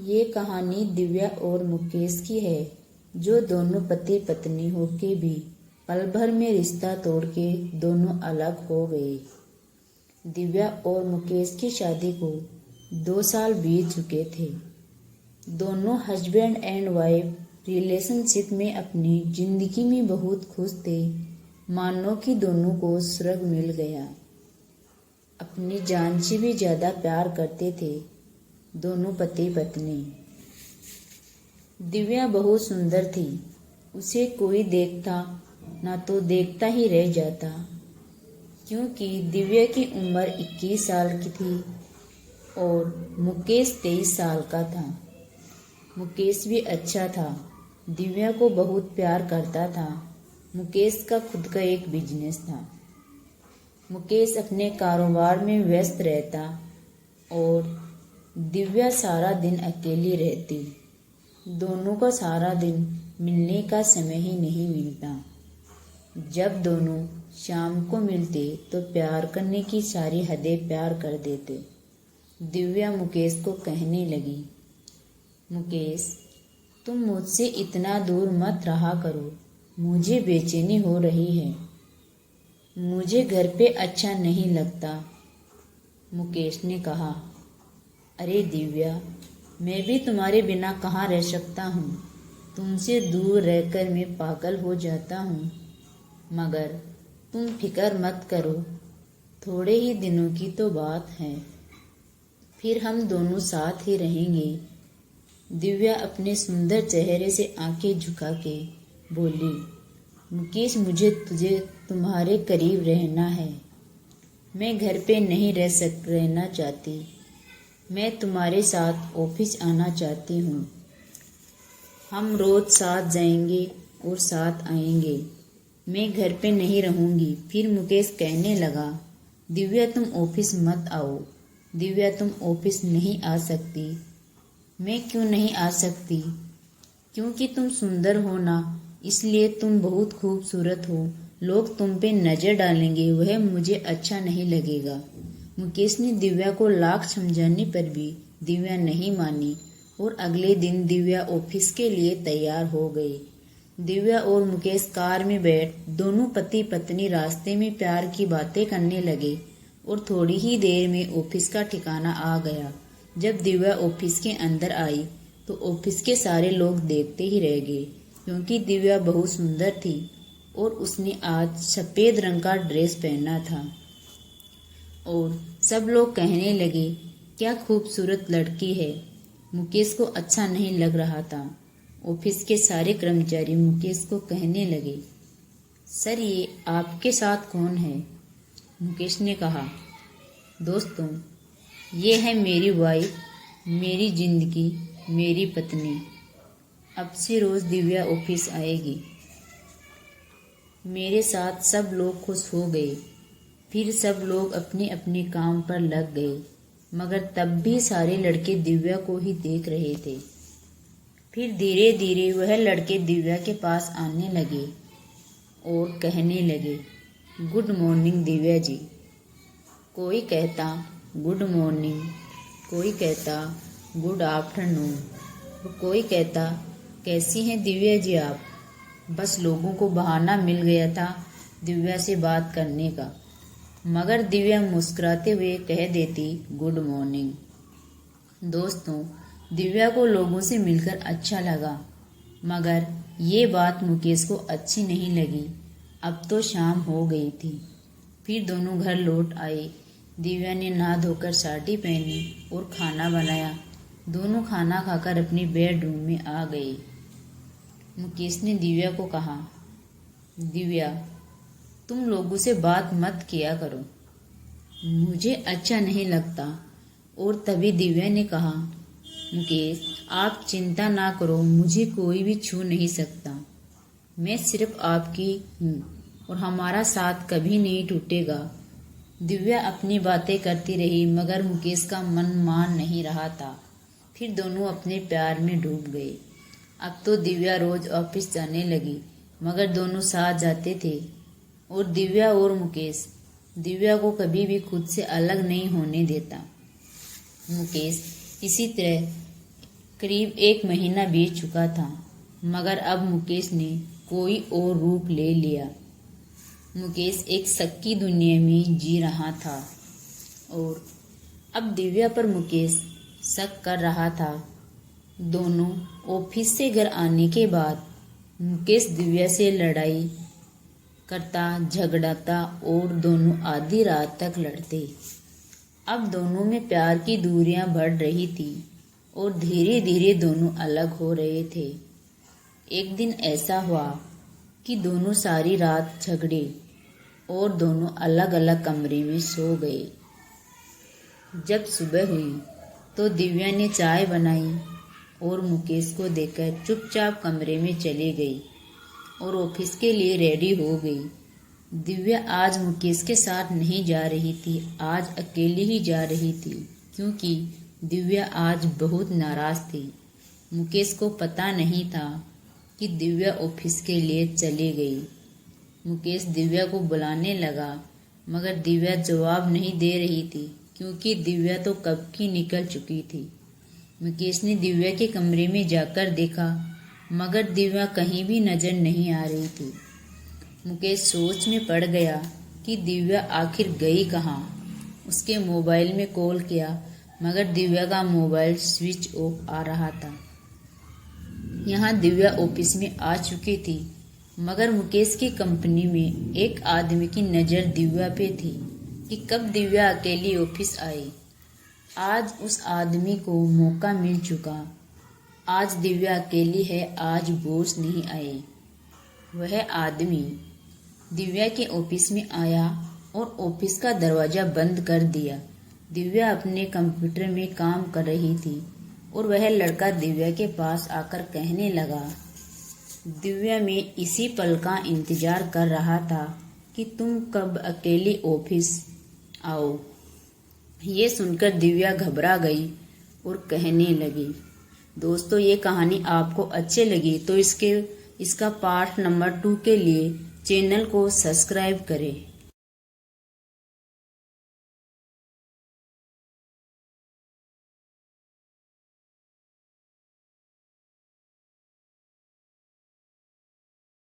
ये कहानी दिव्या और मुकेश की है, जो दोनों पति पत्नी होके भी पल भर में रिश्ता तोड़ के दोनों अलग हो गए। दिव्या और मुकेश की शादी को 2 साल बीत चुके थे। दोनों हस्बैंड एंड वाइफ रिलेशनशिप में अपनी जिंदगी में बहुत खुश थे, मानो कि दोनों को स्वर्ग मिल गया। अपनी जान से भी ज्यादा प्यार करते थे दोनों पति पत्नी। दिव्या बहुत सुंदर थी, उसे कोई देखता ना तो देखता ही रह जाता, क्योंकि दिव्या की उम्र 21 साल की थी और मुकेश 23 साल का था। मुकेश भी अच्छा था, दिव्या को बहुत प्यार करता था। मुकेश का खुद का एक बिजनेस था। मुकेश अपने कारोबार में व्यस्त रहता और दिव्या सारा दिन अकेली रहती। दोनों का सारा दिन मिलने का समय ही नहीं मिलता। जब दोनों शाम को मिलते तो प्यार करने की सारी हदें प्यार कर देते। दिव्या मुकेश को कहने लगी, मुकेश, तुम मुझसे इतना दूर मत रहा करो, मुझे बेचैनी हो रही है, मुझे घर पे अच्छा नहीं लगता। मुकेश ने कहा, अरे दिव्या, मैं भी तुम्हारे बिना कहाँ रह सकता हूँ। तुमसे दूर रहकर मैं पागल हो जाता हूँ। मगर तुम फिक्र मत करो, थोड़े ही दिनों की तो बात है, फिर हम दोनों साथ ही रहेंगे। दिव्या अपने सुंदर चेहरे से आंखें झुका के बोली, मुकेश, मुझे तुझे तुम्हारे करीब रहना है। मैं घर पे नहीं रहना चाहती। मैं तुम्हारे साथ ऑफिस आना चाहती हूँ। हम रोज साथ जाएंगे और साथ आएंगे। मैं घर पे नहीं रहूंगी। फिर मुकेश कहने लगा, दिव्या, तुम ऑफिस मत आओ। दिव्या, तुम ऑफिस नहीं आ सकती। मैं क्यों नहीं आ सकती? क्योंकि तुम सुंदर हो ना, इसलिए। तुम बहुत खूबसूरत हो, लोग तुम पे नजर डालेंगे, वह मुझे अच्छा नहीं लगेगा। मुकेश ने दिव्या को लाख समझाने पर भी दिव्या नहीं मानी और अगले दिन दिव्या ऑफिस के लिए तैयार हो गई। दिव्या और मुकेश कार में बैठ दोनों पति पत्नी रास्ते में प्यार की बातें करने लगे और थोड़ी ही देर में ऑफिस का ठिकाना आ गया। जब दिव्या ऑफिस के अंदर आई तो ऑफिस के सारे लोग देखते ही रह गए, क्योंकि दिव्या बहुत सुंदर थी और उसने आज सफेद रंग का ड्रेस पहना था। और सब लोग कहने लगे, क्या खूबसूरत लड़की है। मुकेश को अच्छा नहीं लग रहा था। ऑफिस के सारे कर्मचारी मुकेश को कहने लगे, सर, ये आपके साथ कौन है? मुकेश ने कहा, दोस्तों, ये है मेरी वाइफ, मेरी जिंदगी, मेरी पत्नी। अब से रोज दिव्या ऑफिस आएगी। मेरे साथ सब लोग खुश हो गए। फिर सब लोग अपने अपने काम पर लग गए, मगर तब भी सारे लड़के दिव्या को ही देख रहे थे। फिर धीरे धीरे वह लड़के दिव्या के पास आने लगे और कहने लगे, गुड मॉर्निंग दिव्या जी। कोई कहता गुड मॉर्निंग, कोई कहता गुड आफ्टरनून, कोई कहता कैसी हैं दिव्या जी आप। बस लोगों को बहाना मिल गया था दिव्या से बात करने का, मगर दिव्या मुस्कुराते हुए कह देती, गुड मॉर्निंग। दोस्तों, दिव्या को लोगों से मिलकर अच्छा लगा, मगर ये बात मुकेश को अच्छी नहीं लगी। अब तो शाम हो गई थी। फिर दोनों घर लौट आए। दिव्या ने नहा धोकर साड़ी पहनी और खाना बनाया। दोनों खाना खाकर अपनी बेडरूम में आ गए। मुकेश ने दिव्या को कहा, दिव्या, तुम लोगों से बात मत किया करो, मुझे अच्छा नहीं लगता। और तभी दिव्या ने कहा, मुकेश, आप चिंता ना करो, मुझे कोई भी छू नहीं सकता। मैं सिर्फ आपकी हूँ और हमारा साथ कभी नहीं टूटेगा। दिव्या अपनी बातें करती रही, मगर मुकेश का मन मान नहीं रहा था। फिर दोनों अपने प्यार में डूब गए। अब तो दिव्या रोज ऑफिस जाने लगी, मगर दोनों साथ जाते थे और दिव्या और मुकेश दिव्या को कभी भी खुद से अलग नहीं होने देता। मुकेश इसी तरह करीब 1 महीना बीत चुका था, मगर अब मुकेश ने कोई और रूप ले लिया। मुकेश एक शक की दुनिया में जी रहा था और अब दिव्या पर मुकेश शक कर रहा था। दोनों ऑफिस से घर आने के बाद मुकेश दिव्या से लड़ाई करता, झगड़ाता और दोनों आधी रात तक लड़ते। अब दोनों में प्यार की दूरियां बढ़ रही थी और धीरे धीरे दोनों अलग हो रहे थे। एक दिन ऐसा हुआ कि दोनों सारी रात झगड़े और दोनों अलग अलग कमरे में सो गए। जब सुबह हुई तो दिव्या ने चाय बनाई और मुकेश को देखकर चुपचाप कमरे में चली गई और ऑफिस के लिए रेडी हो गई। दिव्या आज मुकेश के साथ नहीं जा रही थी, आज अकेली ही जा रही थी, क्योंकि दिव्या आज बहुत नाराज थी। मुकेश को पता नहीं था कि दिव्या ऑफिस के लिए चली गई। मुकेश दिव्या को बुलाने लगा, मगर दिव्या जवाब नहीं दे रही थी, क्योंकि दिव्या तो कब की निकल चुकी थी। मुकेश ने दिव्या के कमरे में जाकर देखा, मगर दिव्या कहीं भी नजर नहीं आ रही थी। मुकेश सोच में पड़ गया कि दिव्या आखिर गई कहाँ। उसके मोबाइल में कॉल किया, मगर दिव्या का मोबाइल स्विच ऑफ आ रहा था। यहाँ दिव्या ऑफिस में आ चुकी थी, मगर मुकेश की कंपनी में एक आदमी की नज़र दिव्या पे थी कि कब दिव्या अकेली ऑफिस आई। आज उस आदमी को मौका मिल चुका। आज दिव्या अकेली है, आज बॉस नहीं आए। वह आदमी दिव्या के ऑफिस में आया और ऑफिस का दरवाज़ा बंद कर दिया। दिव्या अपने कंप्यूटर में काम कर रही थी और वह लड़का दिव्या के पास आकर कहने लगा, दिव्या मैं इसी पल का इंतजार कर रहा था कि तुम कब अकेली ऑफिस आओ। ये सुनकर दिव्या घबरा गई और कहने लगी, दोस्तों ये कहानी आपको अच्छी लगी तो इसका पार्ट नंबर 2 के लिए चैनल को सब्सक्राइब करें।